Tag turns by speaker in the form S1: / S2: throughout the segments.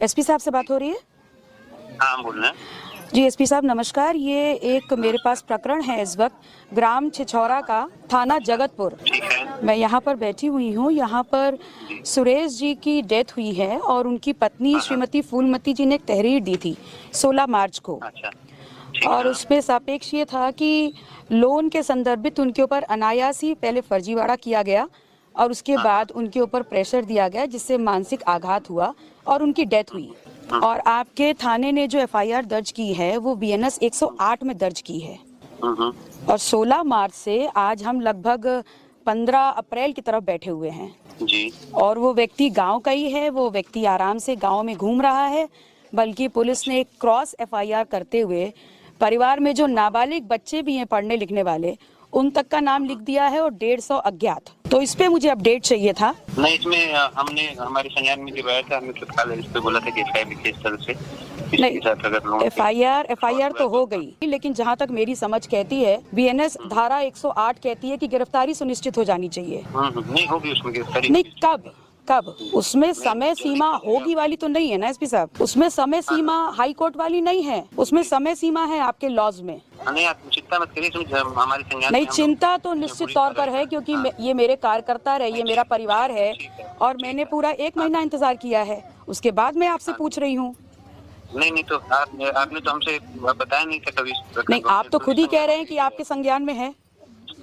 S1: SP साहब से बात हो रही है?
S2: हाँ, बोल रहे हैं।
S1: जी एसपी साहब नमस्कार। ये एक मेरे पास प्रकरण है इस वक्त ग्राम छिछौरा का, थाना जगतपुर।
S2: ठीक है।
S1: मैं यहाँ पर बैठी हुई हूँ। यहाँ पर सुरेश जी की डेथ हुई है और उनकी पत्नी श्रीमती फूलमती जी ने एक तहरीर दी थी 16 मार्च को।
S2: अच्छा, ठीक
S1: और
S2: है।
S1: उसमें सापेक्ष ये था कि लोन के संदर्भित उनके ऊपर अनायास ही पहले फर्जीवाड़ा किया गया और उसके बाद उनके ऊपर प्रेशर दिया गया जिससे मानसिक आघात हुआ और उनकी डेथ हुई। और आपके थाने ने जो एफआईआर दर्ज की है वो बीएनएस 108 में दर्ज की है। और 16 मार्च से आज हम लगभग 15 अप्रैल की तरफ बैठे हुए हैं
S2: जी।
S1: और वो व्यक्ति गांव का ही है। वो व्यक्ति आराम से गांव में घूम रहा है, बल्कि पुलिस ने एक क्रॉस एफआईआर करते हुए परिवार में जो नाबालिग बच्चे भी हैं पढ़ने लिखने वाले, उन तक का नाम लिख दिया है और 150 अज्ञात। तो इस पे मुझे अपडेट चाहिए था।
S2: नहीं, इसमें हमने हमारे संज्ञान में जब आया था, हमने तत्काल इस पे बोला था कि एफआईआर के तरफ से
S1: नहीं, एफआईआर तो हो गई, लेकिन जहाँ तक मेरी समझ कहती है बीएनएस धारा 108 कहती है कि गिरफ्तारी सुनिश्चित हो जानी चाहिए।
S2: नहीं होगी उसमें गिरफ्तारी।
S1: नहीं, कब उसमें समय सीमा होगी वाली तो नहीं है ना एसपी साहब। उसमें समय सीमा हाई कोर्ट वाली नहीं है, उसमें समय सीमा है आपके लॉज में।
S2: नहीं, आप चिंता मत करिए, हमारे संज्ञान
S1: नहीं, चिंता तो निश्चित तौर पर है क्योंकि ये मेरे कार्यकर्ता है, ये मेरा परिवार है और मैंने पूरा 1 महीना इंतजार किया है। उसके बाद मैं आपसे पूछ रही हूँ।
S2: नहीं तो आपने तो हमसे बताया नहीं था कभी।
S1: नहीं, आप तो खुद ही कह रहे हैं कि आपके संज्ञान में है।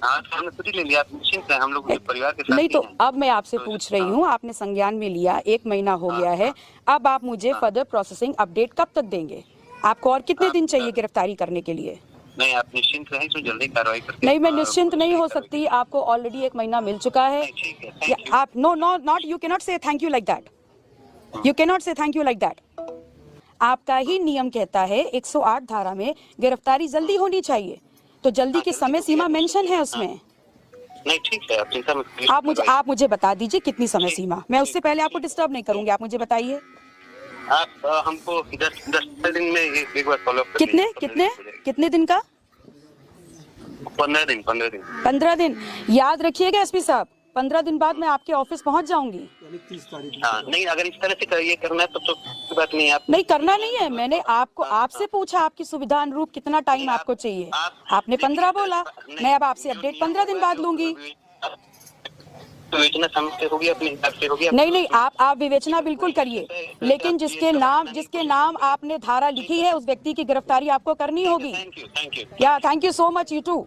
S2: हाँ, तो हमने खुद ही ले लिया, आप निश्चिंत हैं, हम लोग परिवार के साथ
S1: नहीं तो
S2: हैं।
S1: अब मैं आपसे पूछ रही हूँ, आपने संज्ञान में लिया, 1 महीना हो गया है, अब आप मुझे फर्दर प्रोसेसिंग अपडेट कब तक देंगे? आपको और कितने दिन चाहिए गिरफ्तारी करने के लिए?
S2: नहीं, आप निश्चिंत रहें, इसमें जल्दी कार्रवाई करते हैं।
S1: नहीं, मैं निश्चिंत नहीं हो सकती, आपको ऑलरेडी 1 महीना मिल चुका है।
S2: ठीक है, थैंक यू।
S1: आप नॉट यू कैन नॉट से thank you like that. You can not से थैंक यू लाइक दैट। आपका ही नियम कहता है 108 धारा में गिरफ्तारी जल्दी होनी चाहिए, तो जल्दी की समय सीमा मेंशन है उसमें।
S2: नहीं, ठीक है, आप चिंता मत करिए।
S1: आप मुझे बता दीजिए कितनी समय सीमा। मैं उससे पहले आपको डिस्टर्ब नहीं करूंगी, आप मुझे बताइए।
S2: आप हमको 10 दिन में एक बार फॉलो अप
S1: कितने दिन का?
S2: 15 दिन।
S1: 15 दिन। याद रखिएगा एसपी साहब, 15 दिन बाद मैं आपके ऑफिस पहुंच जाऊंगी।
S2: हाँ, नहीं, अगर इस तरह से ये करना है तो बात नहीं है। आप
S1: नहीं करना नहीं है, मैंने आपसे पूछा आपकी सुविधा अनुरूप कितना टाइम आपको चाहिए। आपने 15 बोला, मैं अब आपसे अपडेट 15 दिन बाद लूंगी।
S2: विवेचना समझते होगी, अपने हिसाब से होगी।
S1: नहीं, आप विवेचना बिल्कुल करिए, लेकिन जिसके नाम आपने धारा लिखी है उस व्यक्ति की गिरफ्तारी आपको करनी होगी।
S2: Thank you.
S1: या thank you so much, you to.